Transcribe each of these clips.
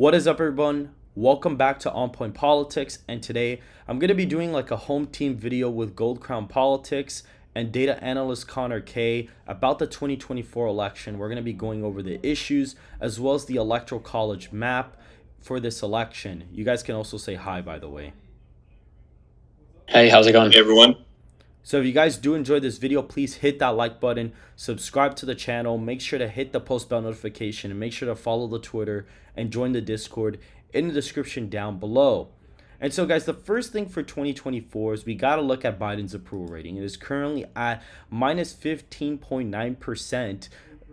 What is up, everyone? Welcome back to On Point Politics, and today I'm going to be doing like a home team video with Gold Crown Politics and data analyst Conor K about the 2024 election. We're going to be going over the issues as well as the Electoral College map for this election. You guys can also say hi, by the way. Hey, how's it going? Hey everyone. So if you guys do enjoy this video, please hit that like button, subscribe to the channel, make sure to hit the post bell notification, and make sure to follow the Twitter and join the Discord in the description down below. And so guys, the first thing for 2024 is we got to look at Biden's approval rating. It is currently at minus 15.9%.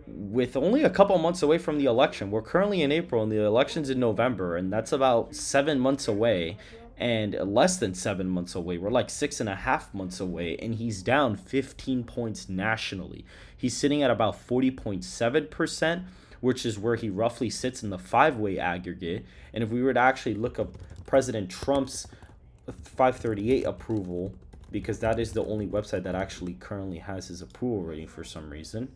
with only a couple months away from the election. We're currently in April and the election's in November, and that's about 7 months away, and less than 7 months away. We're like 6.5 months away, and he's down 15 points nationally. He's sitting at about 40.7%, which is where he roughly sits in the five-way aggregate. And if we were to actually look up President Trump's 538 approval, because that is the only website that actually currently has his approval rating for some reason.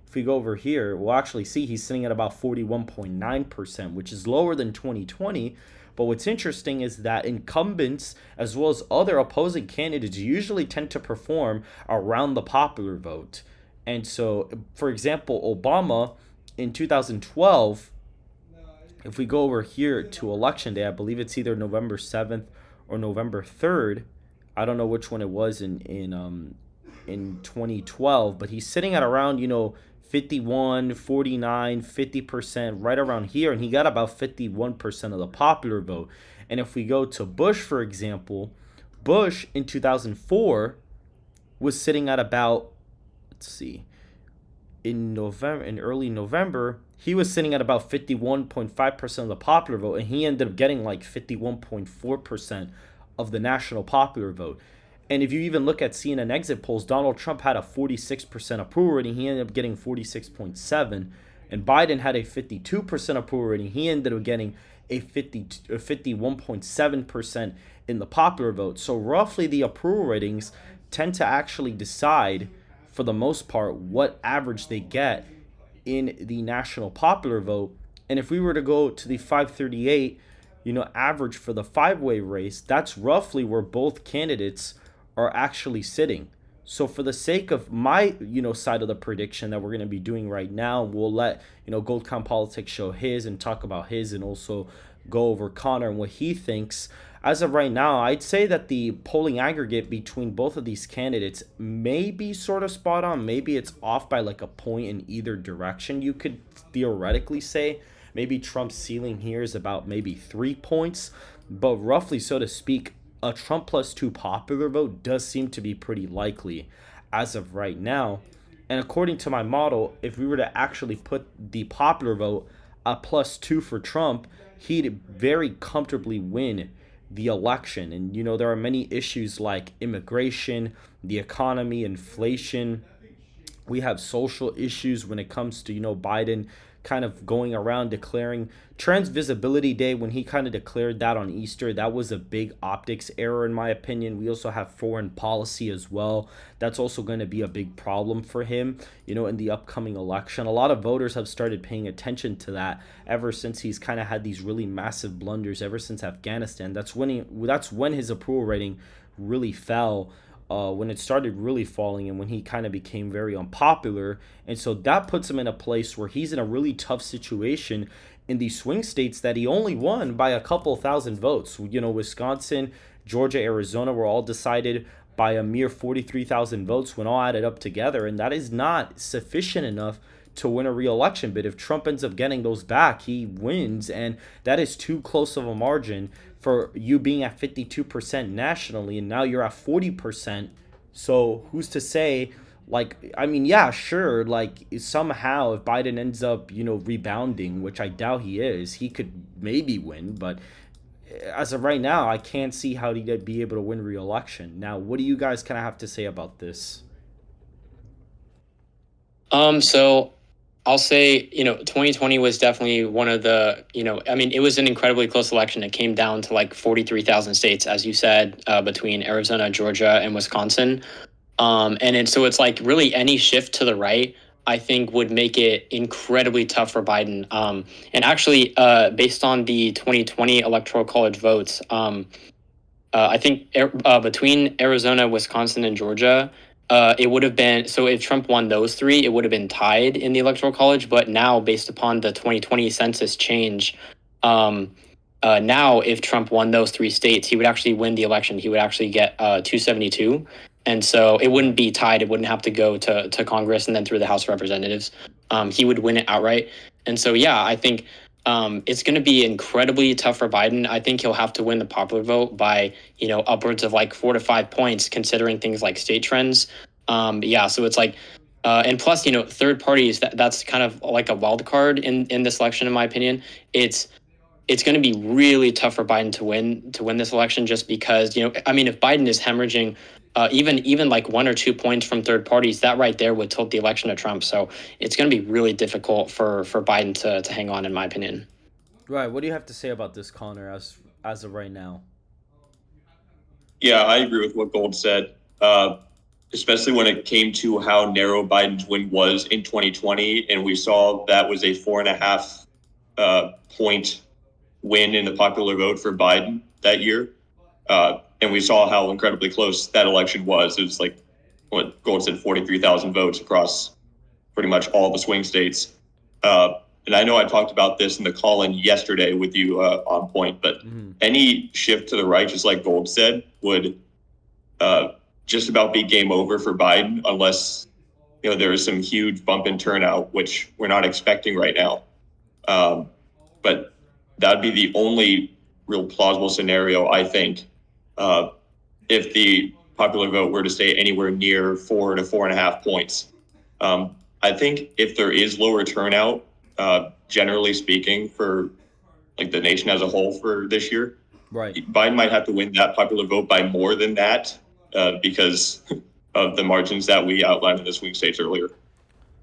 If we go over here, we'll actually see he's sitting at about 41.9%, which is lower than 2020. But what's interesting is that incumbents, as well as other opposing candidates, usually tend to perform around the popular vote. And so, for example, Obama in 2012, if we go over here to election day, I believe it's either November 7th or November 3rd. I don't know which one it was in 2012, but he's sitting at around, 51, 49, 50%, right around here, and he got about 51% of the popular vote. And if we go to Bush, for example, Bush in 2004 was sitting at about, let's see, in early November, he was sitting at about 51.5% of the popular vote, and he ended up getting like 51.4% of the national popular vote. And if you even look at CNN exit polls, Donald Trump had a 46% approval rating. He ended up getting 46.7%. And Biden had a 52% approval rating. He ended up getting a 51.7% in the popular vote. So roughly the approval ratings tend to actually decide, for the most part, what average they get in the national popular vote. And if we were to go to the 538, average for the five-way race, that's roughly where both candidates are actually sitting. So for the sake of my, side of the prediction that we're going to be doing right now, we'll let, Gold Crown Politics show his and talk about his, and also go over Conor and what he thinks. As of right now, I'd say that the polling aggregate between both of these candidates may be sort of spot on. Maybe it's off by like a point in either direction. You could theoretically say maybe Trump's ceiling here is about maybe 3 points, but roughly, so to speak, a Trump +2 popular vote does seem to be pretty likely as of right now. And according to my model, if we were to actually put the popular vote at +2 for Trump, he'd very comfortably win the election. And, there are many issues like immigration, the economy, inflation. We have social issues when it comes to, Biden kind of going around declaring Trans Visibility Day. When he kind of declared that on Easter, that was a big optics error in my opinion. We also have foreign policy as well. That's also going to be a big problem for him, in the upcoming election. A lot of voters have started paying attention to that ever since he's kind of had these really massive blunders ever since Afghanistan. That's when his approval rating really fell. When it started really falling, and when he kind of became very unpopular. And so that puts him in a place where he's in a really tough situation in these swing states that he only won by a couple thousand votes. Wisconsin, Georgia, Arizona were all decided by a mere 43,000 votes when all added up together, and that is not sufficient enough to win a re-election bid. If Trump ends up getting those back, he wins, and that is too close of a margin for you being at 52% nationally, and now you're at 40%. So who's to say, yeah, sure, somehow if Biden ends up, rebounding, which I doubt he is, he could maybe win, but as of right now, I can't see how he'd be able to win re-election. Now, what do you guys kind of have to say about this? So I'll say, 2020 was definitely one of the, it was an incredibly close election. It came down to like 43,000 states, as you said, between Arizona, Georgia, and Wisconsin. So it's like really any shift to the right I think would make it incredibly tough for Biden. And actually, based on the 2020 Electoral College votes, I think between Arizona, Wisconsin, and Georgia, it would have been so if Trump won those three, it would have been tied in the Electoral College. But now, based upon the 2020 census change, um, now if Trump won those three states, he would actually win the election. He would actually get 272, and so it wouldn't be tied. It wouldn't have to go to Congress and then through the House of Representatives. He would win it outright. And so, yeah, I think it's going to be incredibly tough for Biden. I think he'll have to win the popular vote by, upwards of like 4 to 5 points, considering things like state trends. Yeah, so it's like, and plus, third parties, that's kind of like a wild card in this election, in my opinion. It's going to be really tough for Biden to win this election, just because, I mean, if Biden is hemorrhaging even like 1 or 2 points from third parties, that right there would tilt the election to Trump. So it's going to be really difficult for Biden to hang on, in my opinion. Right. What do you have to say about this, Connor, as of right now? Yeah, I agree with what Gold said, especially when it came to how narrow Biden's win was in 2020. And we saw that was a 4.5 point win in the popular vote for Biden that year. And we saw how incredibly close that election was. It was like what Gold said, 43,000 votes across pretty much all the swing states. And I know I talked about this in the call-in yesterday with you on point, but any shift to the right, just like Gold said, would just about be game over for Biden unless there is some huge bump in turnout, which we're not expecting right now. But that would be the only real plausible scenario, I think, if the popular vote were to stay anywhere near 4 to 4.5 points. I think if there is lower turnout, generally speaking, for like the nation as a whole for this year, Right. Biden might have to win that popular vote by more than that because of the margins that we outlined in the swing states earlier.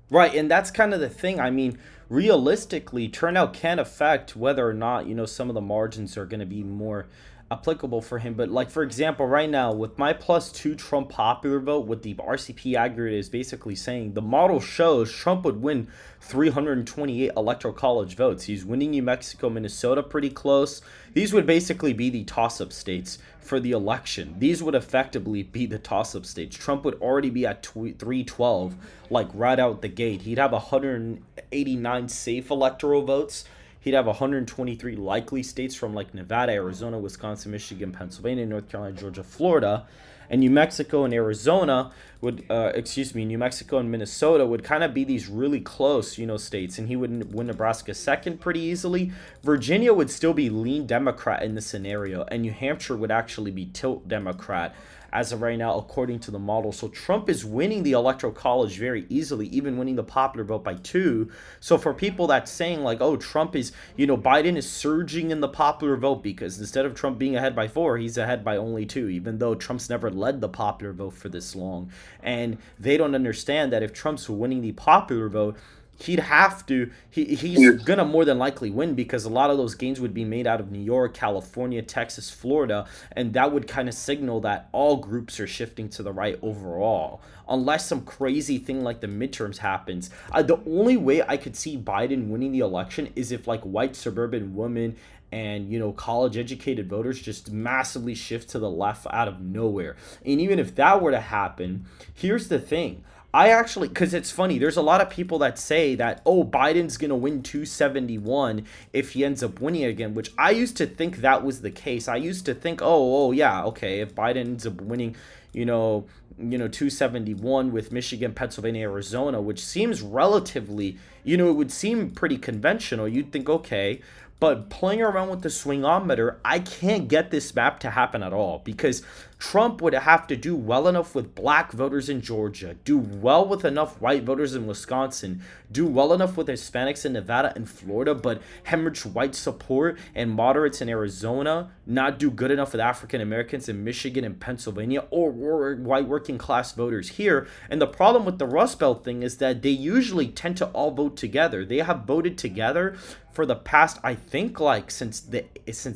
Right, and that's kind of the thing. I mean, realistically, turnout can affect whether or not, some of the margins are going to be more applicable for him. But, like, for example, right now, with my +2 Trump popular vote, what the RCP aggregate is basically saying, the model shows Trump would win 328 electoral college votes. He's winning New Mexico, Minnesota pretty close. These would basically be the toss-up states for the election. These would effectively be the toss-up states. Trump would already be at 312, like right out the gate. He'd have 189 safe electoral votes. He'd have 123 likely states from like Nevada, Arizona, Wisconsin, Michigan, Pennsylvania, North Carolina, Georgia, Florida. And New Mexico and Arizona New Mexico and Minnesota would kind of be these really close, states. And he would win Nebraska second pretty easily. Virginia would still be lean Democrat in this scenario. And New Hampshire would actually be tilt Democrat as of right now, according to the model. So Trump is winning the Electoral College very easily, even winning the popular vote by 2. So for people that's saying like, oh, Trump is, Biden is surging in the popular vote because instead of Trump being ahead by 4, he's ahead by only 2, even though Trump's never led the popular vote for this long. And they don't understand that if Trump's winning the popular vote, he'd have to he's gonna more than likely win because a lot of those gains would be made out of New York, California, Texas, Florida, and that would kind of signal that all groups are shifting to the right overall, unless some crazy thing like the midterms happens. The only way I could see Biden winning the election is if like white suburban women and college educated voters just massively shift to the left out of nowhere. And even if that were to happen, here's the thing. I actually, because it's funny, there's a lot of people that say that, oh, Biden's going to win 271 if he ends up winning again, which I used to think that was the case. I used to think, oh, yeah, okay, if Biden ends up winning, 271 with Michigan, Pennsylvania, Arizona, which seems relatively, it would seem pretty conventional. You'd think, okay, but playing around with the swingometer, I can't get this map to happen at all because Trump would have to do well enough with black voters in Georgia, do well with enough white voters in Wisconsin, do well enough with Hispanics in Nevada and Florida, but hemorrhage white support and moderates in Arizona, not do good enough with African Americans in Michigan and Pennsylvania, or white working class voters here. And the problem with the Rust Belt thing is that they usually tend to all vote together. They have voted together for the past, I think, like since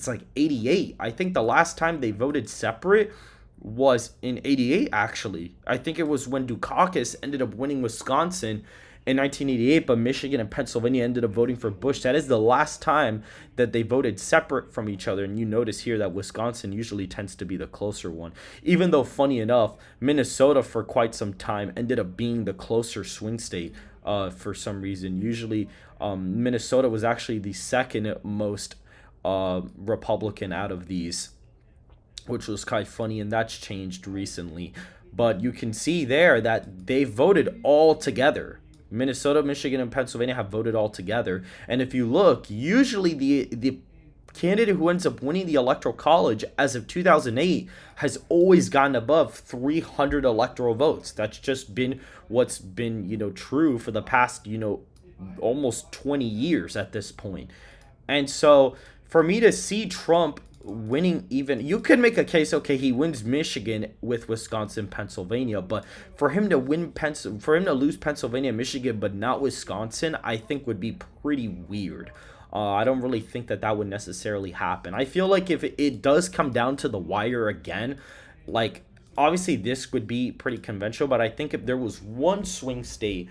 like 88. I think the last time they voted separate was in 88, actually. I think it was when Dukakis ended up winning Wisconsin in 1988, but Michigan and Pennsylvania ended up voting for Bush. That is the last time that they voted separate from each other. And you notice here that Wisconsin usually tends to be the closer one. Even though, funny enough, Minnesota for quite some time ended up being the closer swing state for some reason. Usually, Minnesota was actually the second most Republican out of these, which was kind of funny, and that's changed recently. But you can see there that they voted all together. Minnesota, Michigan, and Pennsylvania have voted all together. And if you look, usually the candidate who ends up winning the Electoral College as of 2008 has always gotten above 300 electoral votes. That's just been what's been, true for the past, almost 20 years at this point. And so for me to see Trump winning, even you could make a case, okay, he wins Michigan with Wisconsin, Pennsylvania, but for him to for him to lose Pennsylvania, Michigan, but not Wisconsin, I think would be pretty weird. I don't really think that that would necessarily happen. I feel like if it does come down to the wire again, like obviously this would be pretty conventional, but I think if there was one swing state,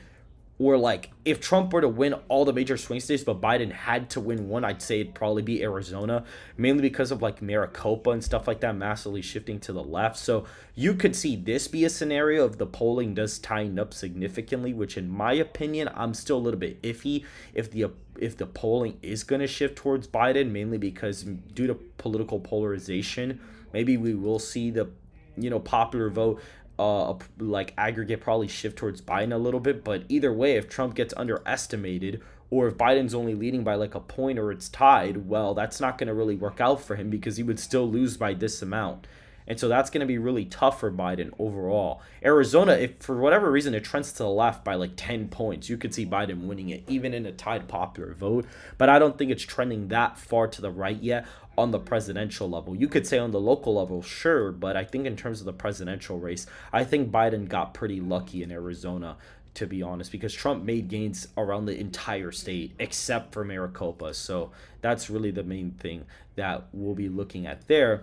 or like if Trump were to win all the major swing states, but Biden had to win one, I'd say it'd probably be Arizona, mainly because of like Maricopa and stuff like that massively shifting to the left. So you could see this be a scenario if the polling does tighten up significantly, which in my opinion, I'm still a little bit iffy if the polling is going to shift towards Biden, mainly because due to political polarization, maybe we will see the popular vote like aggregate probably shift towards Biden a little bit. But either way, if Trump gets underestimated, or if Biden's only leading by like a point or it's tied, well, that's not going to really work out for him because he would still lose by this amount. And so that's going to be really tough for Biden overall. Arizona, if for whatever reason it trends to the left by like 10 points, you could see Biden winning it, even in a tied popular vote. But I don't think it's trending that far to the right yet on the presidential level. You could say on the local level, sure, but I think in terms of the presidential race, I think Biden got pretty lucky in Arizona, to be honest, because Trump made gains around the entire state except for Maricopa. So that's really the main thing that we'll be looking at there.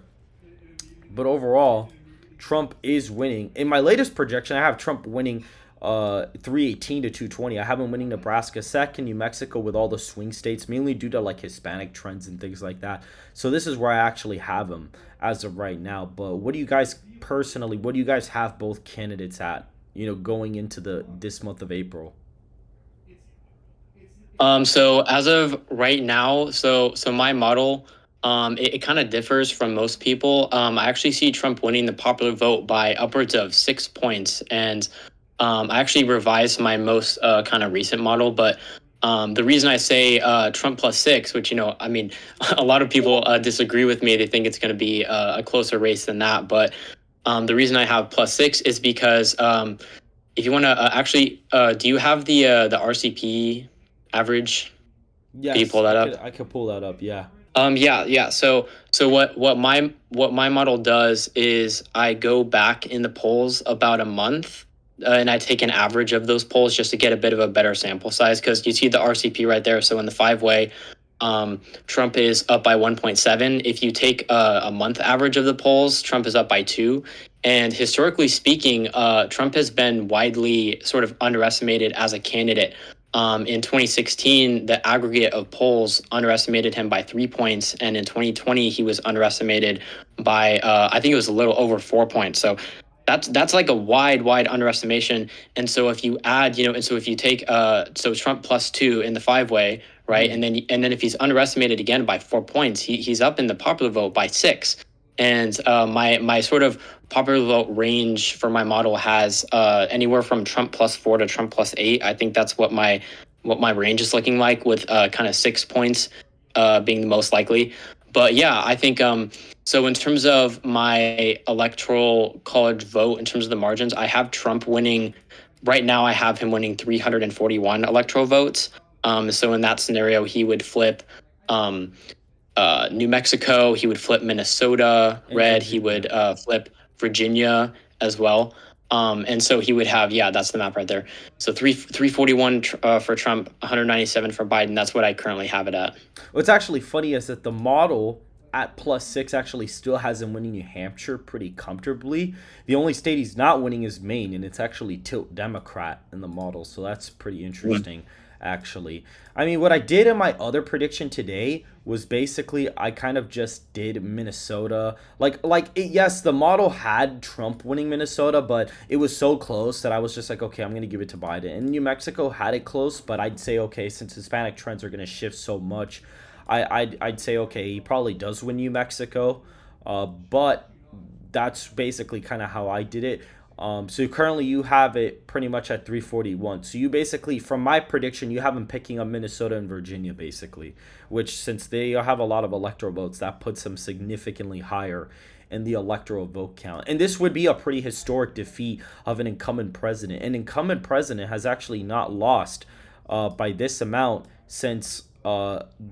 But overall, Trump is winning. In my latest projection, I have Trump winning 318 to 220. I have him winning Nebraska second, New Mexico with all the swing states, mainly due to like Hispanic trends and things like that. So this is where I actually have him as of right now. But what do you guys have both candidates at, going into this month of April? So as of right now, so my model, it kind of differs from most people. I actually see Trump winning the popular vote by upwards of 6 points, and I actually revised my most kind of recent model, but the reason I say Trump plus 6, which, I mean, a lot of people disagree with me. They think it's going to be a closer race than that. But the reason I have plus 6 is because if you want to do you have the RCP average? Yes, Can you pull that up? I could pull that up. Yeah. Yeah. So what my model does is I go back in the polls about a month, and I take an average of those polls just to get a bit of a better sample size, because you see the RCP right there. So in the 5-way, Trump is up by 1.7. If you take a month average of the polls, Trump is up by 2. And historically speaking, Trump has been widely sort of underestimated as a candidate. In 2016, the aggregate of polls underestimated him by 3 points, and in 2020, he was underestimated by I think it was a little over 4 points. So that's like a wide underestimation. And so if you add, and so if you take so Trump plus 2 in the 5-way, right, and then if he's underestimated again by 4 points, he's up in the popular vote by 6. And my sort of popular vote range for my model has anywhere from Trump plus 4 to Trump plus 8. I think that's what my range is looking like, with kind of 6 points being the most likely. But yeah, I think so in terms of my electoral college vote, in terms of the margins, I have Trump winning. Right now, I have him winning 341 electoral votes. So in that scenario, he would flip New Mexico, he would flip Minnesota red, he would flip Virginia as well. And so he would have, yeah, that's the map right there. So 341 for Trump, 197 for Biden. That's what I currently have it at. What's actually funny is that the model at +6 actually still has him winning New Hampshire pretty comfortably. The only state he's not winning is Maine, and it's actually tilt Democrat in the model, so that's pretty interesting, actually. I mean, what I did in my other prediction today was basically I kind of just did Minnesota. Yes, the model had Trump winning Minnesota, but it was so close that I was just like, okay, I'm going to give it to Biden. And New Mexico had it close, but I'd say, okay, since Hispanic trends are going to shift so much, I'd say, okay, he probably does win New Mexico. But that's basically kind of how I did it. So currently you have it pretty much at 341. So you basically, from my prediction, you have him picking up Minnesota and Virginia, basically, which since they have a lot of electoral votes, that puts them significantly higher in the electoral vote count. And this would be a pretty historic defeat of an incumbent president. An incumbent president has actually not lost by this amount since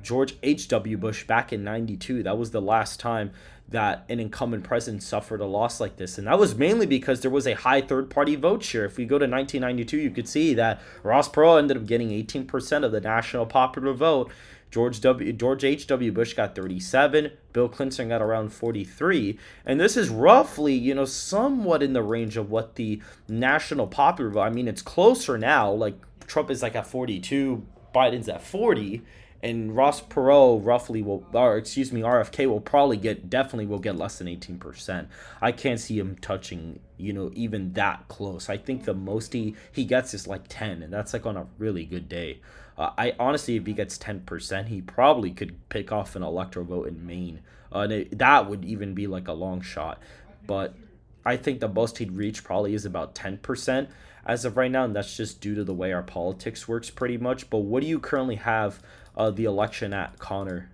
George H.W. Bush back in 92. That was the last time that an incumbent president suffered a loss like this. And that was mainly because there was a high third party vote share. If we go to 1992, you could see that Ross Perot ended up getting 18% of the national popular vote. George H.W. Bush got 37. Bill Clinton got around 43. And this is roughly, somewhat in the range of what the national popular vote. I mean, it's closer now. Like Trump is like at 42, Biden's at 40, and Ross Perot roughly will, or excuse me, RFK will definitely will get less than 18%. I can't see him touching, even that close. I think the most he gets is like 10, and that's like on a really good day. I honestly, if he gets 10%, he probably could pick off an electoral vote in Maine. That would even be like a long shot. But I think the most he'd reach probably is about 10% as of right now, and that's just due to the way our politics works pretty much. But what do you currently have the election at, Conor?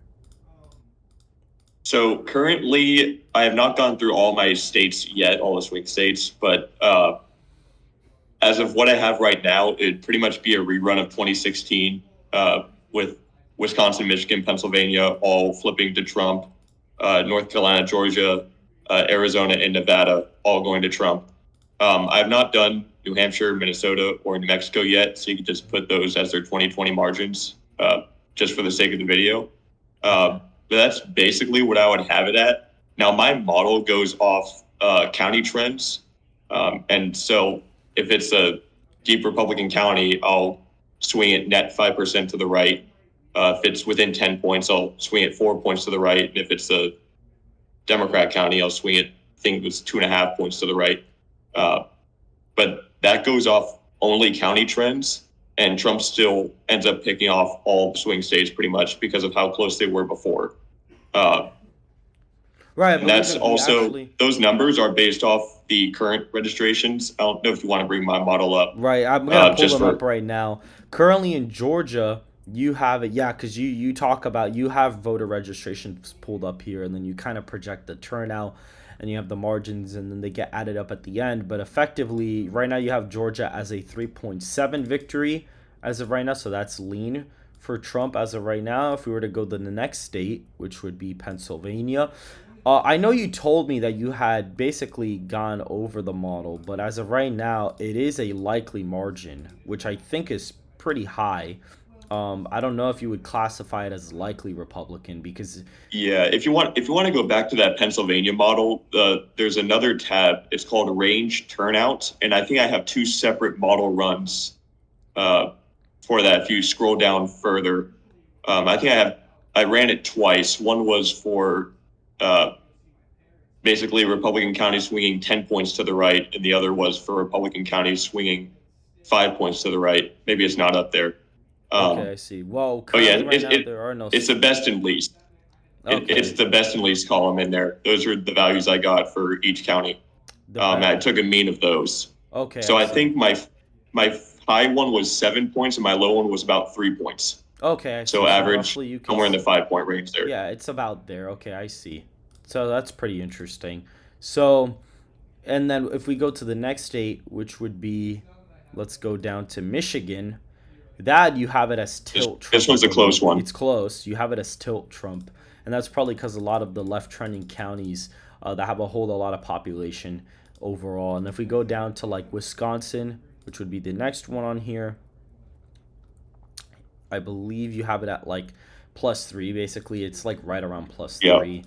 So currently, I have not gone through all my states yet, all the swing states, but as of what I have right now, it'd pretty much be a rerun of 2016 with Wisconsin, Michigan, Pennsylvania all flipping to Trump, North Carolina, Georgia, Arizona, and Nevada all going to Trump. I have not done New Hampshire, Minnesota, or New Mexico yet, so you can just put those as their 2020 margins just for the sake of the video. But that's basically what I would have it at. Now, my model goes off county trends. And so if it's a deep Republican county, I'll swing it net 5% to the right. If it's within 10 points, I'll swing it 4 points to the right. And if it's a Democrat county, I'll swing it, I think it was 2.5 points to the right. But that goes off only county trends. And Trump still ends up picking off all the swing states pretty much because of how close they were before. Right. And that's also, those numbers are based off the current registrations. I don't know if you want to bring my model up. Right. I'm going to pull them up right now. Currently in Georgia, you have it. Yeah, because you talk about, you have voter registrations pulled up here, and then you kind of project the turnout, and you have the margins, and then they get added up at the end. But effectively, right now you have Georgia as a 3.7 victory as of right now, so that's lean for Trump as of right now. If we were to go to the next state, which would be Pennsylvania, I know you told me that you had basically gone over the model, but as of right now, it is a likely margin, which I think is pretty high. I don't know if you would classify it as likely Republican because if you want to go back to that Pennsylvania model, there's another tab. It's called range turnout, and I think I have two separate model runs for that. If you scroll down further, I think I ran it twice. One was for basically Republican counties swinging 10 points to the right, and the other was for Republican counties swinging 5 points to the right. Maybe it's not up there. Okay, I see. Well, there are no. It's the best and least. Okay. It's the best and least column in there. Those are the values I got for each county. I took a mean of those. Okay. So I think my high one was 7 points, and my low one was about 3 points. Okay. So average, somewhere in the 5 point range there. Yeah, it's about there. Okay, I see. So that's pretty interesting. So, and then if we go to the next state, which would be, let's go down to Michigan. That you have it as tilt Trump. This one's a close one. It's close. You have it as tilt Trump. And that's probably because a lot of the left trending counties that have a lot of population overall. And if we go down to like Wisconsin, which would be the next one on here, I believe you have it at like +3. Basically, it's like right around +3.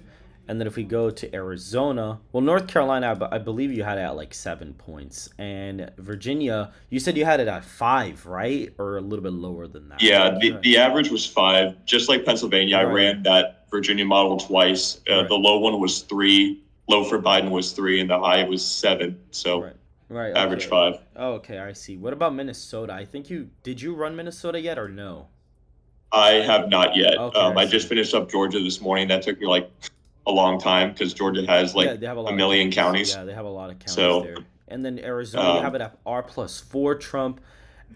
And then if we go to Arizona, well, North Carolina, I believe you had it at like 7 points. And Virginia, you said you had it at five, right? Or a little bit lower than that. Yeah, Correct. the average was 5. Just like Pennsylvania, I Right, ran that Virginia model twice. right, The low one was 3. Low for Biden was 3, and the high was 7. So right, right. average Okay. 5. Oh, okay, I see. What about Minnesota? I think did you run Minnesota yet or no? I have not yet. Okay, I I just see. finished up Georgia this morning. That took me like a long time because Georgia has Yeah, like they have a a lot of million counties. counties. Yeah, they have a lot of counties So there. And then Arizona, you have um, it at R+4 Trump.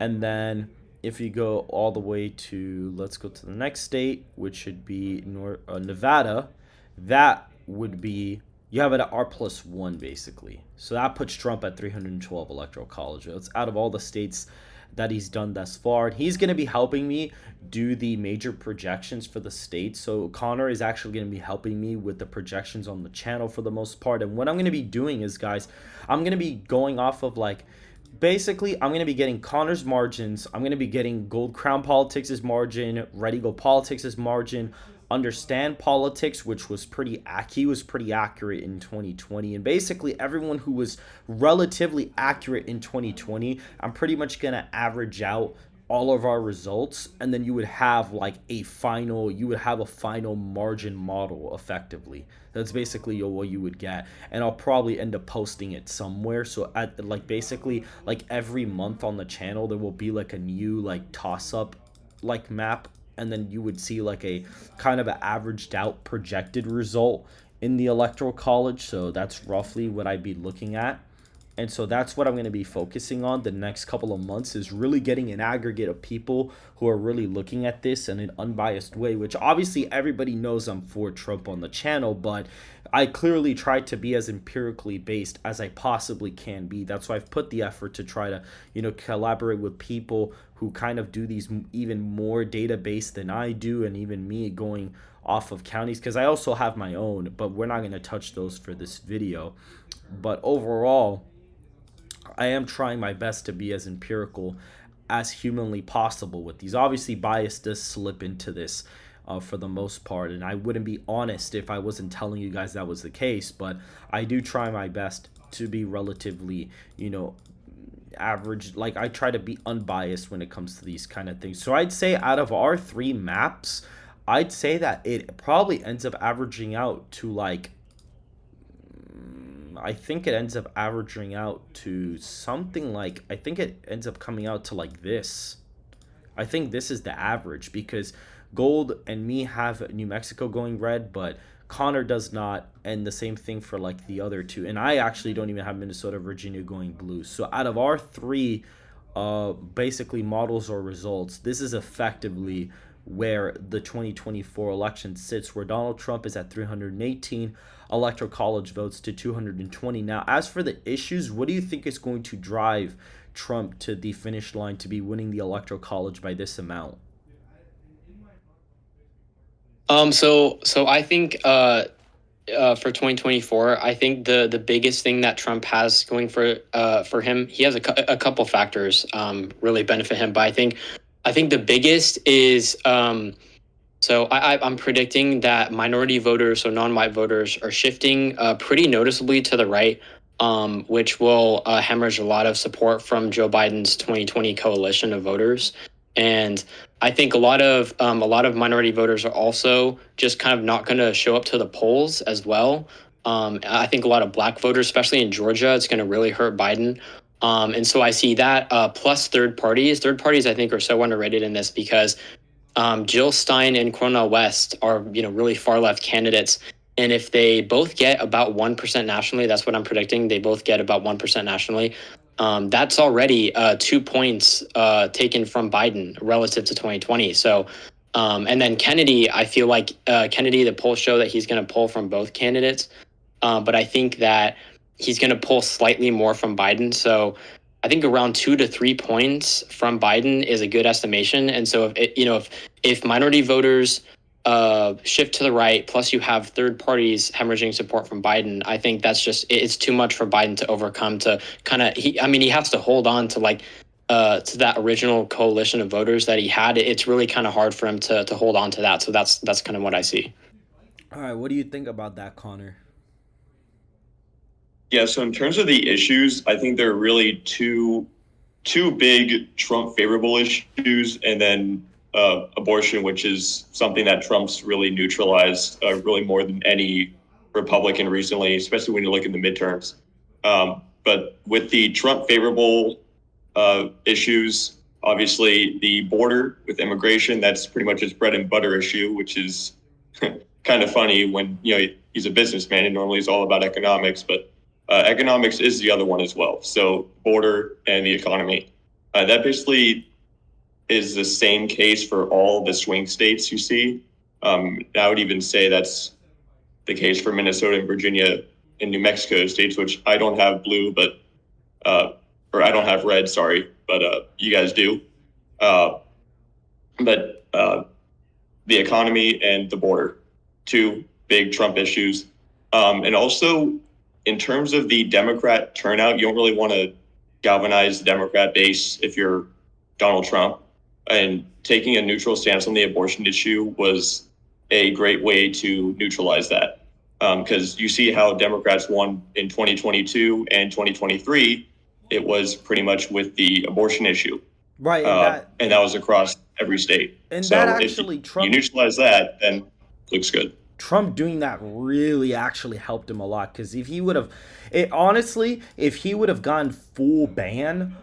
And then if you go all the way to, let's go to the next state, which should be Nevada, that would be, you have it at R+1 basically. So that puts Trump at 312 electoral college votes out of all the states that he's done thus far. And he's going to be helping me do the major projections for the states. So Conor is actually going to be helping me with the projections on the channel for the most part. And what I'm going to be doing is, guys, I'm going to be going off of like, basically, I'm going to be getting Conor's margins. I'm going to be getting Gold Crown Politics' margin, Ready Go Politics' margin, Understand Politics, which was he was pretty accurate in 2020. And basically, everyone who was relatively accurate in 2020, I'm pretty much going to average out all of our results, and then you would have like a final margin model effectively. That's basically what you would get. And I'll probably end up posting it somewhere. So at like basically like every month on the channel there will be like a new like toss up like map, and then you would see like a kind of an averaged out projected result in the electoral college. So that's roughly what I'd be looking at. And so that's what I'm going to be focusing on the next couple of months, is really getting an aggregate of people who are really looking at this in an unbiased way, which obviously everybody knows I'm for Trump on the channel, but I clearly try to be as empirically based as I possibly can be. That's why I've put the effort to try to, collaborate with people who kind of do these even more data based than I do, and even me going off of counties, because I also have my own, but we're not going to touch those for this video. But overall, I am trying my best to be as empirical as humanly possible with these. Obviously, bias does slip into this for the most part, and I wouldn't be honest if I wasn't telling you guys that was the case, but I do try my best to be relatively, average. Like, I try to be unbiased when it comes to these kind of things. So I'd say out of our 3 maps, I'd say that it probably ends up averaging out to like, I think it ends up averaging out to something like, I think it ends up coming out to like this. I think this is the average, because Gold and me have New Mexico going red, but Conor does not, and the same thing for like the other two. And I actually don't even have Minnesota, Virginia going blue. So out of our 3 basically models or results, this is effectively where the 2024 election sits, where Donald Trump is at 318 electoral college votes to 220. Now, as for the issues, what do you think is going to drive Trump to the finish line to be winning the electoral college by this amount? So I think for 2024, I think the biggest thing that Trump has going for him, he has a couple factors really benefit him, but I think the biggest is so I'm predicting that minority voters, so non-white voters, are shifting pretty noticeably to the right, which will hemorrhage a lot of support from Joe Biden's 2020 coalition of voters. And I think a lot of minority voters are also just kind of not going to show up to the polls as well. I think a lot of black voters, especially in Georgia, it's going to really hurt Biden. And so I see that plus third parties. Third parties, I think, are so underrated in this because Jill Stein and Cornel West are, really far left candidates. And if they both get about 1% nationally, that's what I'm predicting. They both get about 1% nationally. That's already 2 points taken from Biden relative to 2020. So, and then Kennedy, I feel like Kennedy, the polls show that he's going to pull from both candidates. But I think that he's going to pull slightly more from Biden. So I think around 2 to 3 points from Biden is a good estimation. And so if minority voters shift to the right, plus you have third parties hemorrhaging support from Biden, I think it's too much for Biden to overcome. To kind of he has to hold on to to that original coalition of voters that he had. It's really kind of hard for him to hold on to that. So that's kind of what I see. All right, what do you think about that, Connor? Yeah, so in terms of the issues, I think there are really two big Trump favorable issues, and then abortion, which is something that Trump's really neutralized, really more than any Republican recently, especially when you look in the midterms. But with the Trump favorable issues, obviously the border with immigration, that's pretty much his bread and butter issue, which is kind of funny when he's a businessman and normally he's all about economics, but economics is the other one as well. So border and the economy. That basically is the same case for all the swing states you see. I would even say that's the case for Minnesota and Virginia and New Mexico states, which I don't have blue, but uh, or I don't have red, sorry, but you guys do. Uh, but the economy and the border, two big Trump issues. And also, in terms of the Democrat turnout, you don't really want to galvanize the Democrat base if you're Donald Trump. And taking a neutral stance on the abortion issue was a great way to neutralize that. Because you see how Democrats won in 2022 and 2023, it was pretty much with the abortion issue, Right, and that was across every state. and that So if actually you Trump neutralize that, then it looks good. Trump doing that really actually helped him a lot because if he would have, it honestly, if he would have gone full ban,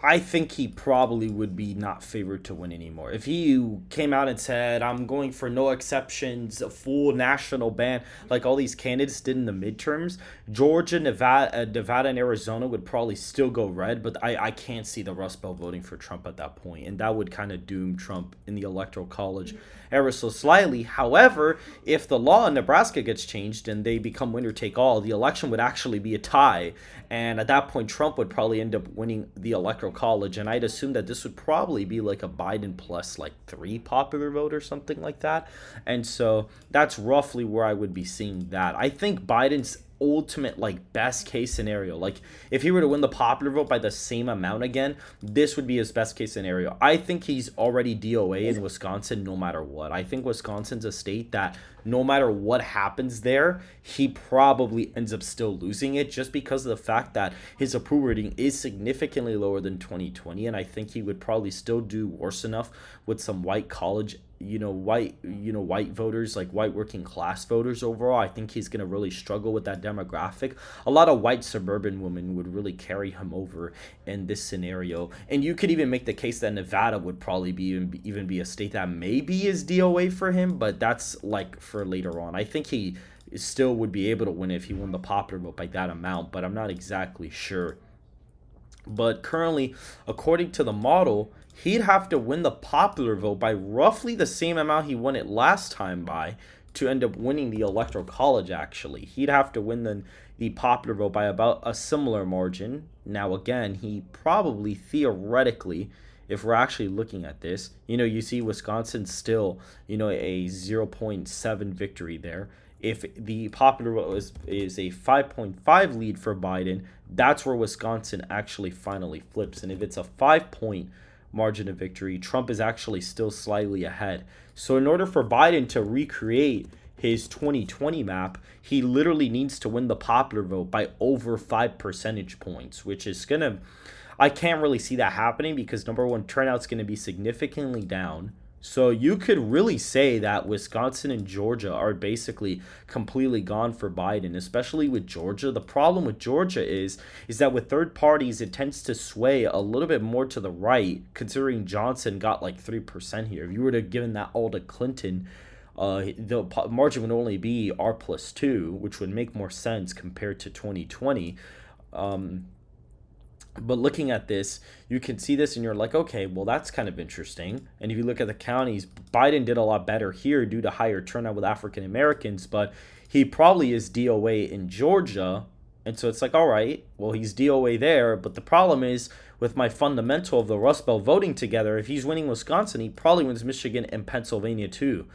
I think he probably would be not favored to win anymore. If he came out and said, I'm going for no exceptions, a full national ban, like all these candidates did in the midterms, Georgia, Nevada and Arizona would probably still go red, but I can't see the Rust Belt voting for Trump at that point, and that would kind of doom Trump in the Electoral College ever so slightly. However, if the law in Nebraska gets changed and they become winner take all, the election would actually be a tie. And at that point, Trump would probably end up winning the Electoral College. And I'd assume that this would probably be like a Biden plus like 3 popular vote or something like that. And so that's roughly where I would be seeing that. I think Biden's ultimate like best case scenario, like if he were to win the popular vote by the same amount again, this would be his best case scenario. I think he's already DOA in Wisconsin no matter what. I think Wisconsin's a state that no matter what happens there, he probably ends up still losing it just because of the fact that his approval rating is significantly lower than 2020, and I think he would probably still do worse enough with some white college, white voters, like white working class voters overall. I think he's going to really struggle with that demographic. A lot of white suburban women would really carry him over in this scenario, and you could even make the case that Nevada would probably be even be a state that maybe is DOA for him, but that's like for later on. I think he still would be able to win if he won the popular vote by that amount, but I'm not exactly sure. But currently, according to the model, he'd have to win the popular vote by roughly the same amount he won it last time by to end up winning the Electoral College, actually. He'd have to win the popular vote by about a similar margin. Now, again, he probably theoretically, if we're actually looking at this, you see Wisconsin still, a zero point 0.7 victory there. If the popular vote is a 5.5 lead for Biden, that's where Wisconsin actually finally flips. And if it's a 5 point margin of victory, Trump is actually still slightly ahead. So in order for Biden to recreate his 2020 map, he literally needs to win the popular vote by over 5 percentage points, which is going to, I can't really see that happening because number one, turnout's going to be significantly down. So you could really say that Wisconsin and Georgia are basically completely gone for Biden, especially with Georgia. The problem with Georgia is that with third parties it tends to sway a little bit more to the right, considering Johnson got like 3% here. If you were to have given that all to Clinton, the margin would only be R+2, which would make more sense compared to 2020. But looking at this, you can see this and you're like, okay, well, that's kind of interesting. And if you look at the counties, Biden did a lot better here due to higher turnout with African Americans, but he probably is DOA in Georgia. And so it's like, all right, well, he's DOA there. But the problem is with my fundamental of the Rust Belt voting together, if he's winning Wisconsin, he probably wins Michigan and Pennsylvania too.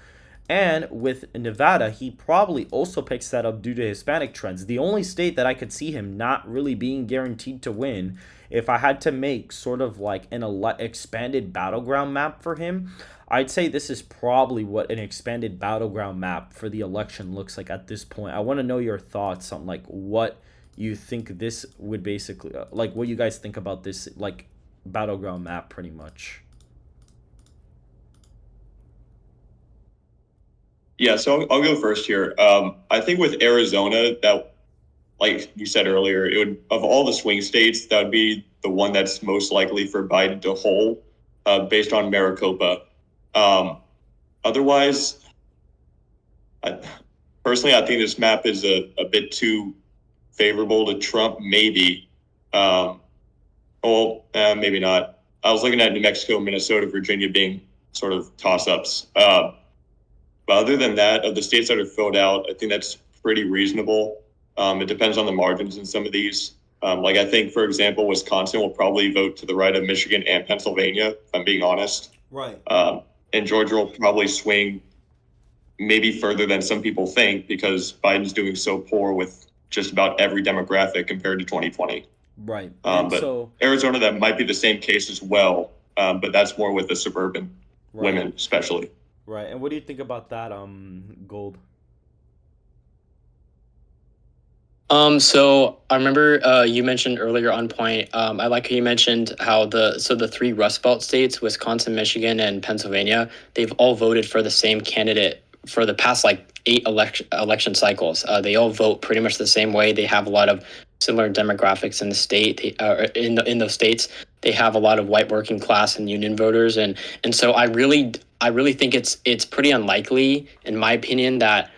And with Nevada, he probably also picks that up due to Hispanic trends. The only state that I could see him not really being guaranteed to win, if I had to make sort of like an expanded battleground map for him, I'd say this is probably what an expanded battleground map for the election looks like at this point. I want to know your thoughts on like what you think this would basically like what you guys think about this like battleground map pretty much. Yeah, so I'll go first here. I think with Arizona, that like you said earlier, it would of all the swing states, that would be the one that's most likely for Biden to hold, based on Maricopa. Um, Otherwise, I, personally, I think this map is a bit too favorable to Trump. Maybe, um, maybe not. I was looking at New Mexico, Minnesota, Virginia being sort of toss-ups. But other than that, of the states that are filled out, I think that's pretty reasonable. It depends on the margins in some of these. Like I think, for example, Wisconsin will probably vote to the right of Michigan and Pennsylvania, if I'm being honest. Right. And Georgia will probably swing maybe further than some people think because Biden's doing so poor with just about every demographic compared to 2020. Right. And But so Arizona, that might be the same case as well. But that's more with the suburban right. women, especially. Right. And what do you think about that Gold? So I remember you mentioned earlier on point. I like how you mentioned how the three Rust Belt states, Wisconsin, Michigan, and Pennsylvania, they've all voted for the same candidate for the past like 8 election cycles. They all vote pretty much the same way. They have a lot of similar demographics in the state. In those states, they have a lot of white working class and union voters, and so I really think it's pretty unlikely, in my opinion, that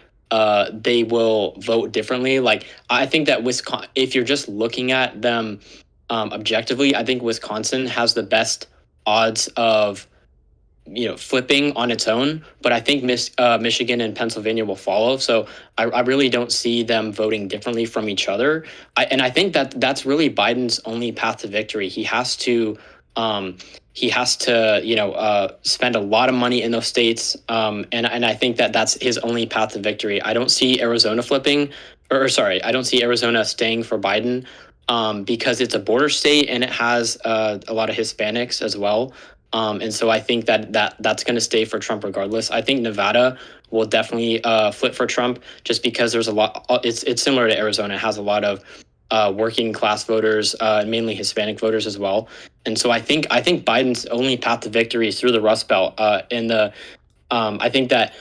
they will vote differently. Like I think that Wisconsin, if you're just looking at them objectively, I think Wisconsin has the best odds of flipping on its own. But I think Michigan and Pennsylvania will follow. So I really don't see them voting differently from each other. And I think that that's really Biden's only path to victory. Um, spend a lot of money in those states. And I think that that's his only path to victory. I don't see Arizona flipping, or sorry, I don't see Arizona staying for Biden, because it's a border state and it has a lot of Hispanics as well. And so I think that's going to stay for Trump regardless. I think Nevada will definitely flip for Trump just because there's a lot. It's similar to Arizona. It has a lot of working class voters, mainly Hispanic voters as well. And so I think Biden's only path to victory is through the Rust Belt. I think that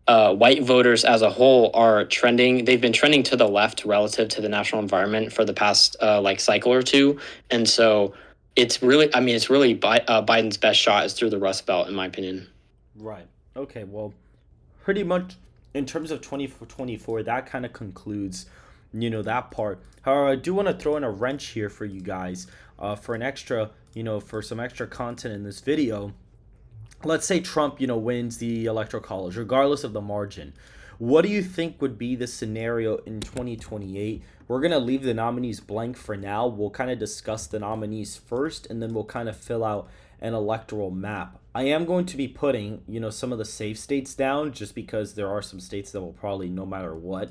white voters as a whole are trending. They've been trending to the left relative to the national environment for the past like cycle or two, and so it's really Biden's best shot is through the Rust Belt, in my opinion. Right. Okay, well, pretty much in terms of 2024, that kind of concludes, that part. However, I do want to throw in a wrench here for you guys, for an extra, for some extra content in this video. Let's say Trump, wins the electoral college, regardless of the margin. What do you think would be the scenario in 2028? We're going to leave the nominees blank for now. We'll kind of discuss the nominees first, and then we'll kind of fill out an electoral map. I am going to be putting, some of the safe states down just because there are some states that will probably, no matter what,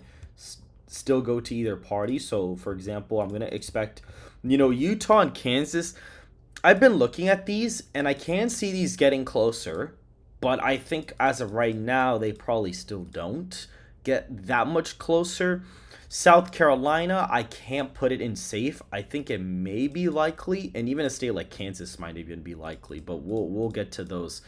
still go to either party. So, for example, I'm going to expect, Utah and Kansas. I've been looking at these and I can see these getting closer, but I think as of right now, they probably still don't get that much closer. South Carolina, I can't put it in safe. I think it may be likely, and even a state like Kansas might even be likely, but we'll get to those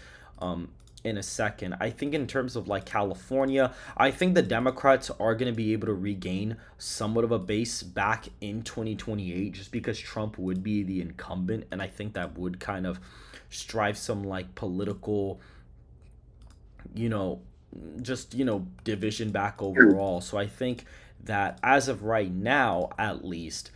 in a second. I think in terms of like California, I think the Democrats are going to be able to regain somewhat of a base back in 2028 just because Trump would be the incumbent, and I think that would kind of strive some like political, you know, division back overall. So I think that as of right now, at least,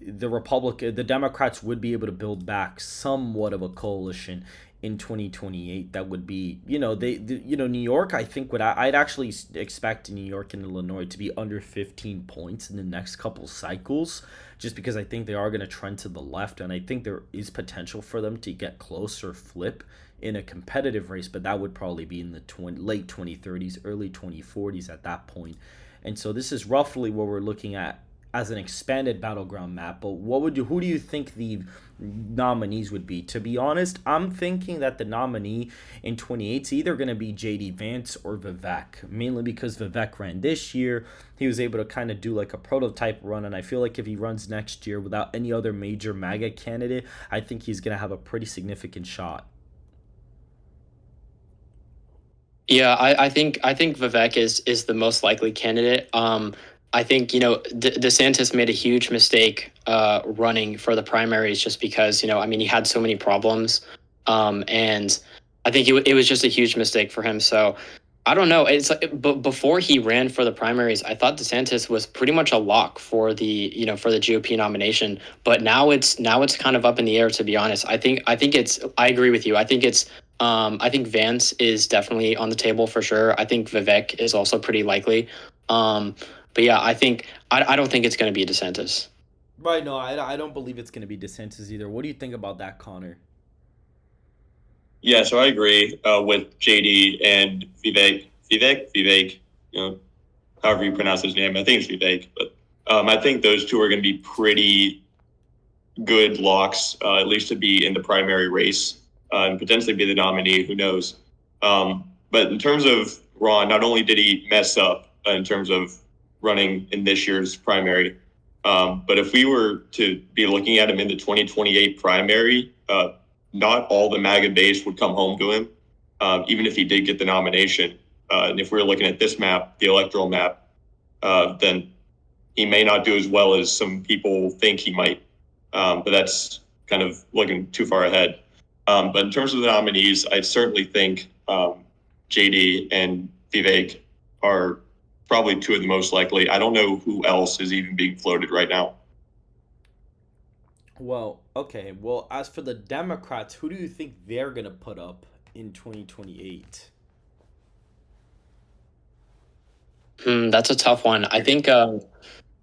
the Democrats would be able to build back somewhat of a coalition in 2028 that would be, New York, I think I'd actually expect New York and Illinois to be under 15 points in the next couple cycles, just because I think they are going to trend to the left, and I think there is potential for them to get close or flip in a competitive race, but that would probably be in the late 2030s, early 2040s at that point. And so this is roughly what we're looking at as an expanded battleground map. But who do you think the nominees would be? To be honest, I'm thinking that the nominee in 28 is either going to be JD Vance or Vivek, mainly because Vivek ran this year. He was able to kind of do like a prototype run, and I feel like if he runs next year without any other major MAGA candidate, I think he's going to have a pretty significant shot. Yeah, I think Vivek is the most likely candidate. I think DeSantis made a huge mistake running for the primaries just because I mean he had so many problems, and I think it was just a huge mistake for him. So I don't know. It's like, but before he ran for the primaries, I thought DeSantis was pretty much a lock for the GOP nomination. But now it's kind of up in the air, to be honest. I agree with you. I think Vance is definitely on the table for sure. I think Vivek is also pretty likely. But yeah, I don't think it's going to be DeSantis. Right, no, I don't believe it's going to be DeSantis either. What do you think about that, Connor? Yeah, so I agree with JD and Vivek. Vivek. However you pronounce his name. I think it's Vivek, but I think those two are going to be pretty good locks, at least to be in the primary race and potentially be the nominee. Who knows? But in terms of Ron, not only did he mess up in terms of running in this year's primary, but if we were to be looking at him in the 2028 primary, not all the MAGA base would come home to him, even if he did get the nomination. And if we're looking at this map, the electoral map, then he may not do as well as some people think he might. But that's kind of looking too far ahead. But in terms of the nominees, I certainly think JD and Vivek are probably two of the most likely. I don't know who else is even being floated right now. Well, okay. Well, as for the Democrats, who do you think they're going to put up in 2028? That's a tough one. I think I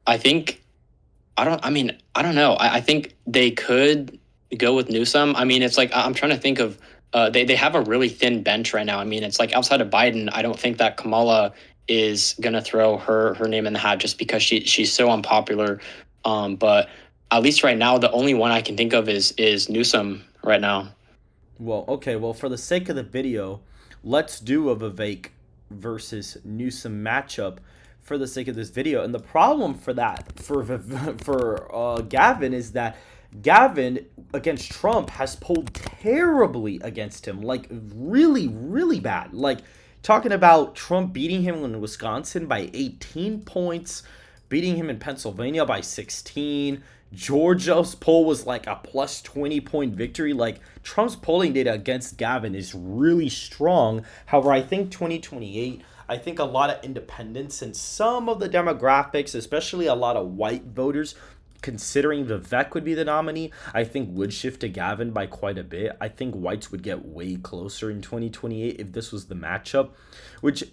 don't. I mean, I don't know. I think they could go with Newsom. I mean, it's like I'm trying to think of. They have a really thin bench right now. I mean, it's like outside of Biden, I don't think that Kamala is gonna throw her name in the hat just because she's so unpopular. But at least right now, the only one I can think of is Newsom right now. Well, okay. Well, for the sake of the video, let's do a Vivek versus Newsom matchup for the sake of this video. And the problem for that for Gavin is that Gavin against Trump has pulled terribly against him, like really, really bad. Like talking about Trump beating him in Wisconsin by 18 points, beating him in Pennsylvania by 16. Georgia's poll was like a plus 20-point victory. Like Trump's polling data against Gavin is really strong. However, I think 2028, I think a lot of independents and some of the demographics, especially a lot of white voters, considering Vivek would be the nominee, I think would shift to Gavin by quite a bit. I think whites would get way closer in 2028 if this was the matchup.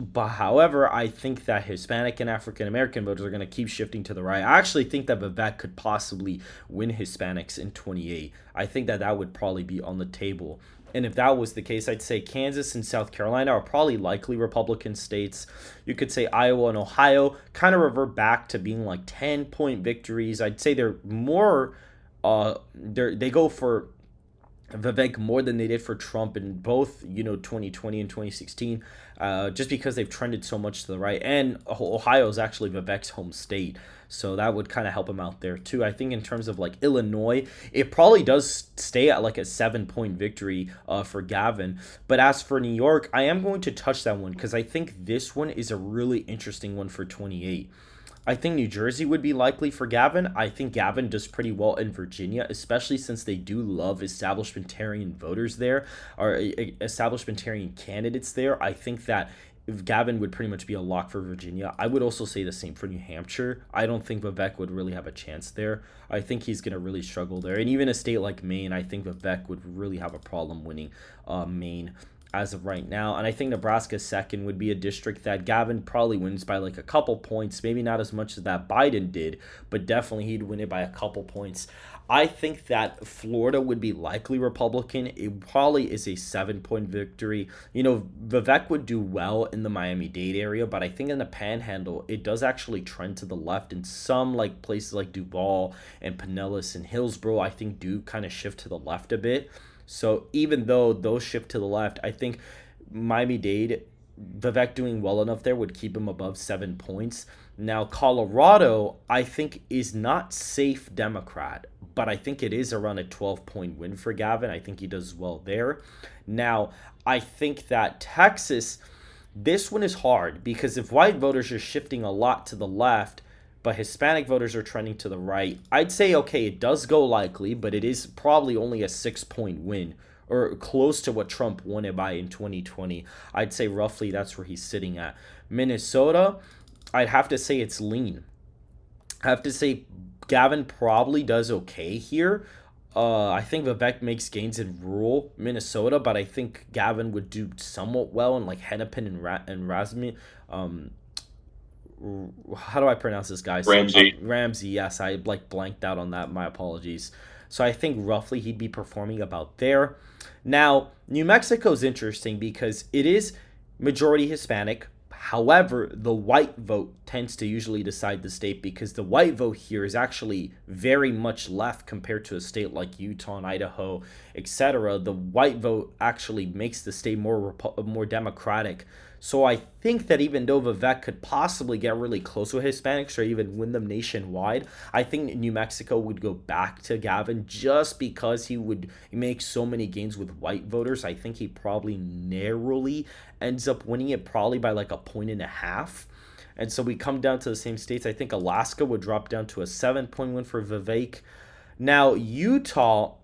But however, I think that Hispanic and African American voters are going to keep shifting to the right. I actually think that Vivek could possibly win Hispanics in 28. I think that that would probably be on the table. And if that was the case, I'd say Kansas and South Carolina are probably likely Republican states. You could say Iowa and Ohio kind of revert back to being like 10-point victories. I'd say they're more, they go for Vivek more than they did for Trump in both, 2020 and 2016, just because they've trended so much to the right. And Ohio is actually Vivek's home state. So that would kind of help him out there too. I think in terms of like Illinois, it probably does stay at like a 7-point victory for Gavin. But as for New York, I am going to touch that one because I think this one is a really interesting one for 28. I think New Jersey would be likely for Gavin. I think Gavin does pretty well in Virginia, especially since they do love establishmentarian voters there, or establishmentarian candidates there. I think that if Gavin would pretty much be a lock for Virginia. I would also say the same for New Hampshire. I don't think Vivek would really have a chance there. I think he's going to really struggle there. And even a state like Maine, I think Vivek would really have a problem winning Maine. as of right now. And I think Nebraska second would be a district that Gavin probably wins by like a couple points, maybe not as much as that Biden did, but definitely he'd win it by a couple points. I think that Florida would be likely Republican. It probably is a 7 point victory. Vivek would do well in the Miami-Dade area, but I think in the Panhandle, it does actually trend to the left. In some like places like Duval and Pinellas and Hillsborough, I think do kind of shift to the left a bit. So even though those shift to the left, I think Miami-Dade, Vivek doing well enough there would keep him above 7 points. Now, Colorado, I think, is not safe Democrat, but I think it is around a 12-point win for Gavin. I think he does well there. Now, I think that Texas, this one is hard because if white voters are shifting a lot to the left, but Hispanic voters are trending to the right, I'd say, okay, it does go likely, but it is probably only a 6 point win or close to what Trump won it by in 2020. I'd say roughly that's where he's sitting at. Minnesota, I'd have to say it's lean. I have to say Gavin probably does okay here. I think Vivek makes gains in rural Minnesota, but I think Gavin would do somewhat well in like Hennepin and Rasmussen. How do I pronounce this guy? Ramsey. Ramsey, yes, I like blanked out on that. My apologies. So I think roughly he'd be performing about there. Now, New Mexico's interesting because it is majority Hispanic. However, the white vote tends to usually decide the state because the white vote here is actually very much left compared to a state like Utah and Idaho, etc. The white vote actually makes the state more democratic. So I think that even though Vivek could possibly get really close with Hispanics or even win them nationwide, I think New Mexico would go back to Gavin just because he would make so many gains with white voters. I think he probably narrowly ends up winning it probably by like a point and a half. And so we come down to the same states. I think Alaska would drop down to a 7 point win for Vivek. Now, Utah,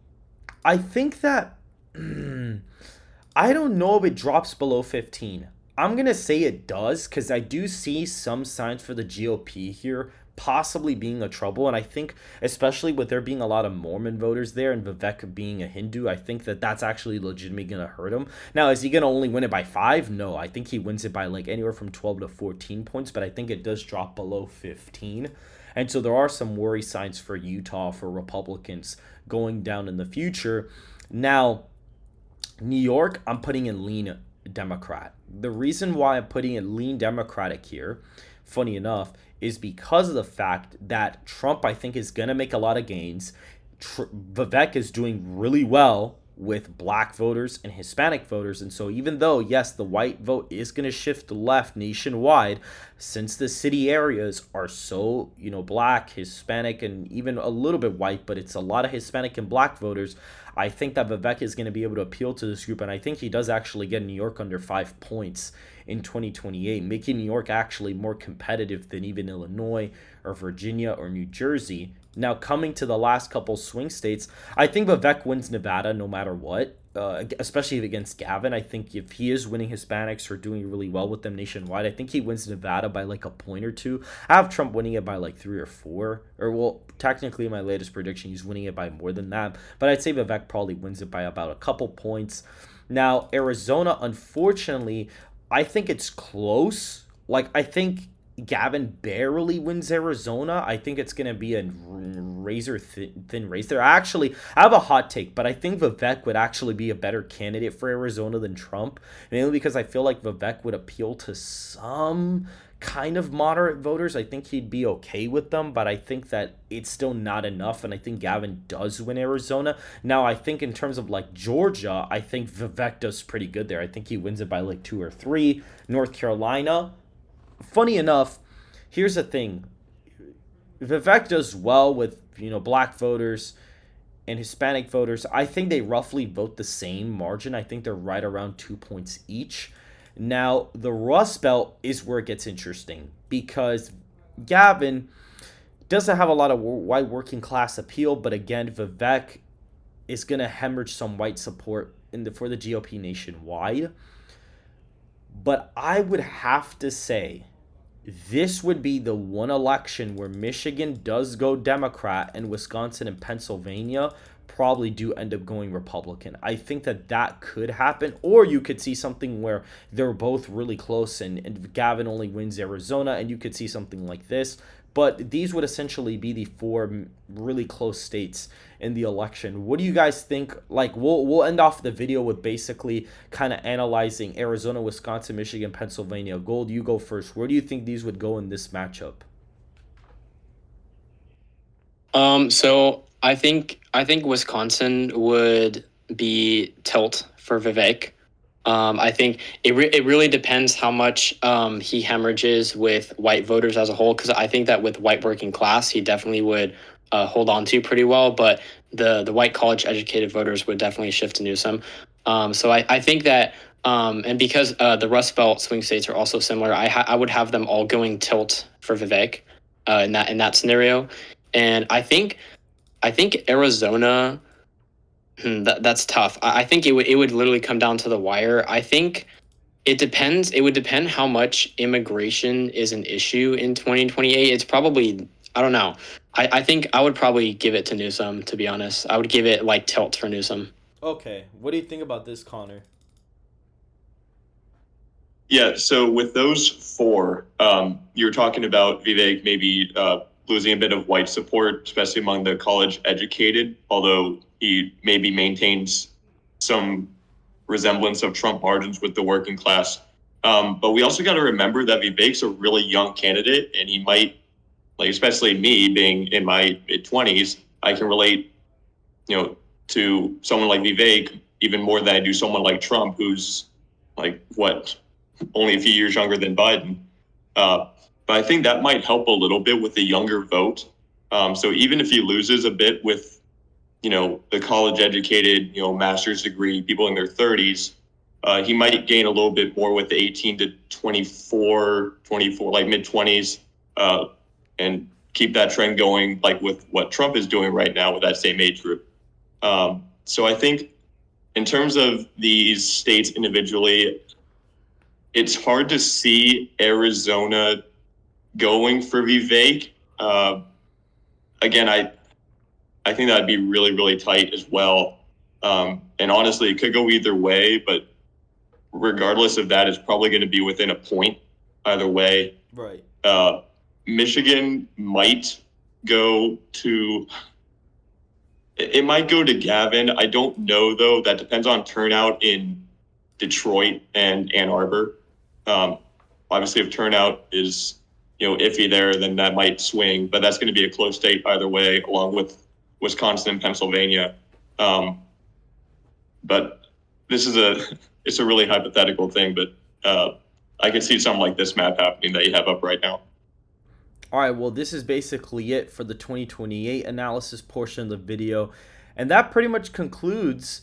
I think that I don't know if it drops below 15. I'm going to say it does because I do see some signs for the GOP here possibly being a trouble. And I think, especially with there being a lot of Mormon voters there and Vivek being a Hindu, I think that that's actually legitimately going to hurt him. Now, is he going to only win it by 5? No, I think he wins it by like anywhere from 12 to 14 points, but I think it does drop below 15. And so there are some worry signs for Utah for Republicans going down in the future. Now, New York, I'm putting in lean Democrat. The reason why I'm putting it lean Democratic here, funny enough, is because of the fact that Trump, I think, is going to make a lot of gains. Vivek is doing really well with black voters and Hispanic voters. And so even though, yes, the white vote is going to shift left nationwide, since the city areas are so, black, Hispanic, and even a little bit white, but it's a lot of Hispanic and black voters, I think that Vivek is going to be able to appeal to this group. And I think he does actually get New York under 5 points in 2028, making New York actually more competitive than even Illinois or Virginia or New Jersey. Now, coming to the last couple swing states, I think Vivek wins Nevada no matter what, especially against Gavin. I think if he is winning Hispanics or doing really well with them nationwide, I think he wins Nevada by like a point or two. I have Trump winning it by like 3 or 4. Or, well, technically, my latest prediction, he's winning it by more than that. But I'd say Vivek probably wins it by about a couple points. Now, Arizona, unfortunately, I think it's close. Like, I think Gavin barely wins Arizona. I think it's going to be a razor thin race there. Actually, I have a hot take, but I think Vivek would actually be a better candidate for Arizona than Trump, mainly because I feel like Vivek would appeal to some kind of moderate voters. I think he'd be okay with them, but I think that it's still not enough, and I think Gavin does win Arizona. Now, I think in terms of like Georgia, I think Vivek does pretty good there. I think he wins it by like 2 or 3. North Carolina, funny enough, here's the thing. Vivek does well with, black voters and Hispanic voters. I think they roughly vote the same margin. I think they're right around 2 points each. Now, the Rust Belt is where it gets interesting because Gavin doesn't have a lot of white working class appeal, but again, Vivek is going to hemorrhage some white support for the GOP nationwide. But I would have to say this would be the one election where Michigan does go Democrat and Wisconsin and Pennsylvania probably do end up going Republican. I think that that could happen, or you could see something where they're both really close and Gavin only wins Arizona, and you could see something like this. But these would essentially be the four really close states in the election. What do you guys think? Like, we'll end off the video with basically kind of analyzing Arizona, Wisconsin, Michigan, Pennsylvania. Gold, you go first. Where do you think these would go in this matchup? So I think Wisconsin would be tilt for Vivek. I think it really depends how much he hemorrhages with white voters as a whole, because I think that with white working class, he definitely would hold on to pretty well, but the white college educated voters would definitely shift to Newsom. So I think that and because the Rust Belt swing states are also similar, I would have them all going tilt for Vivek in that scenario, and I think Arizona. That's tough. I think it would literally come down to the wire. I think it depends. It would depend how much immigration is an issue in 2028. It's probably, I don't know. I think I would probably give it to Newsom, to be honest. I would give it like tilt for Newsom. Okay, what do you think about this, Connor? Yeah, so with those four, you were talking about Vivek maybe losing a bit of white support, especially among the college educated, although he maybe maintains some resemblance of Trump margins with the working class. But we also got to remember that Vivek's a really young candidate, and he might, like, especially me being in my mid-20s, I can relate, to someone like Vivek even more than I do someone like Trump, who's like what, only a few years younger than Biden. Uh, but I think that might help a little bit with the younger vote. So even if he loses a bit with, the college educated, master's degree, people in their 30s, he might gain a little bit more with the 18 to 24, like mid 20s, and keep that trend going, like with what Trump is doing right now with that same age group. So I think in terms of these states individually, it's hard to see Arizona going for Vivek. Again, I think that'd be really, really tight as well. And honestly, it could go either way, but regardless of that, it's probably going to be within a point either way. Right. Michigan might go to. It might go to Gavin. I don't know, though. That depends on turnout in Detroit and Ann Arbor. Obviously, if turnout is iffy there, then that might swing. But that's going to be a close state either way, along with Wisconsin and Pennsylvania. But this is it's a really hypothetical thing. But I can see something like this map happening that you have up right now. All right, well, this is basically it for the 2028 analysis portion of the video. And that pretty much concludes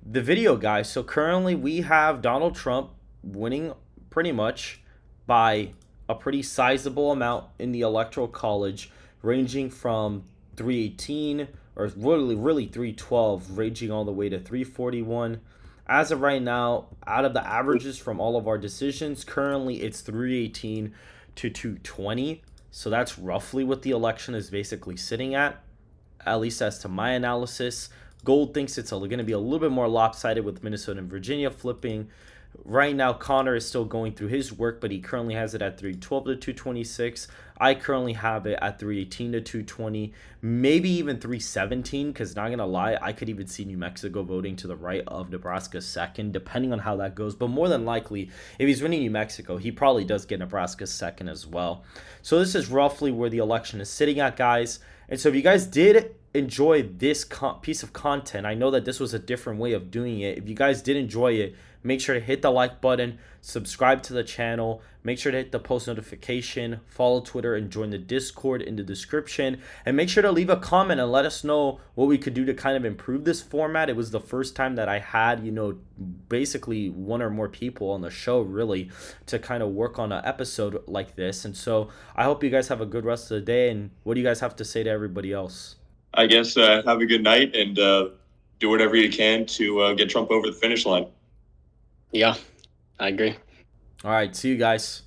the video, guys. So currently we have Donald Trump winning pretty much by a pretty sizable amount in the Electoral College, ranging from 318 or really 312, ranging all the way to 341. As of right now, out of the averages from all of our decisions, currently it's 318 to 220. So that's roughly what the election is basically sitting at least as to my analysis. Gold thinks it's going to be a little bit more lopsided with Minnesota and Virginia flipping. Right now, Conor is still going through his work, but he currently has it at 312 to 226. I currently have it at 318 to 220, maybe even 317, because not going to lie, I could even see New Mexico voting to the right of Nebraska second, depending on how that goes. But more than likely, if he's winning New Mexico, he probably does get Nebraska second as well. So this is roughly where the election is sitting at, guys. And so if you guys did enjoy this piece of content, I know that this was a different way of doing it. If you guys did enjoy it, make sure to hit the like button, subscribe to the channel, make sure to hit the post notification, follow Twitter, and join the Discord in the description. And make sure to leave a comment and let us know what we could do to kind of improve this format. It was the first time that I had, basically one or more people on the show really to kind of work on an episode like this. And so I hope you guys have a good rest of the day. And what do you guys have to say to everybody else? I guess have a good night and do whatever you can to get Trump over the finish line. Yeah, I agree. All right, see you guys.